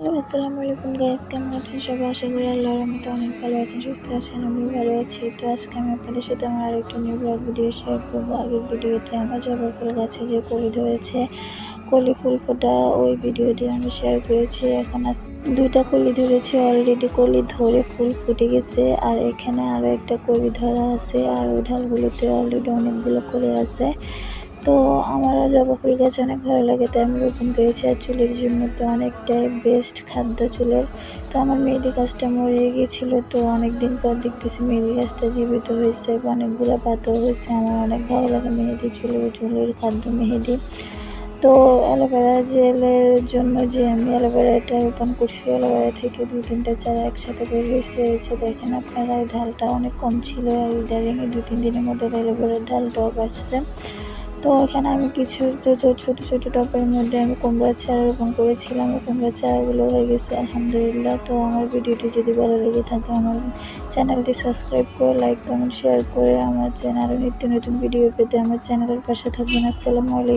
Hello, আসসালামু আলাইকুম guys, কেমন আছেন সবাই? আশা করি আল্লাহর রহমতে অনেক ভালো আছেন, সুস্থ আছেন। আমিও ভালো আছি। তো আজকে আমি আপনাদের সাথে আমার আরেকটা নিউ ব্লগ ভিডিও শেয়ার করবো। আগের ভিডিওতে আমার জবা ফুল গাছে যে কলি ধরেছে, কলি ফুল ফোটা, ওই ভিডিওটি আমি শেয়ার করেছি। এখন আজ দুইটা কলি ধরেছে, অলরেডি কলি ধরে ফুল ফুটে গেছে। আর এখানে আরো একটা কলি ধরা আছে, আর ওই ঢালগুলোতে অলরেডি অনেকগুলো কলি আছে। তো আমার জবা ফুল গাছ অনেক ভালো লাগে, তাই আমি রোপণ করেছি। আর চুলের জন্য তো অনেকটাই বেস্ট খাদ্য চুলের। তো আমার মেহেদি গাছটা মরে গিয়েছিল, তো অনেকদিন পর দেখতেছি মেহেদি গাছটা জীবিত হয়েছে, অনেকগুলো পাতা হয়েছে। আমার অনেক ভালো লাগে মেহেদি, চুলের খাদ্য মেহেদি। তো অ্যালোভেরা জেলের জন্য যে আমি অ্যালোভেরাটা রোপণ করছি, অ্যালোভেরা থেকে 2-3টা চারা একসাথে বের হয়েছে। দেখেন আপনারা, এই ঢালটা অনেক কম ছিল, ইদারিং 2-3 দিনের মধ্যে অ্যালোভেরার ঢালটাও বাড়ছে। তো এখানে আমি কিছু ছোট ছোট টবের মধ্যে আমি কুমড়ার চারা রোপণ করেছিলাম। কুমড়ার চারাগুলো হয়ে গেছে আলহামদুলিল্লাহ। তো আমার ভিডিওটি যদি ভালো লেগে থাকে, আমার চ্যানেলটি সাবস্ক্রাইব করে, লাইক, কমেন্ট, শেয়ার করে আমার চ্যানেলে নিত্য নতুন ভিডিও পেতে আমার চ্যানেলের পাশে থাকবেন। আসসালামু আলাইকুম।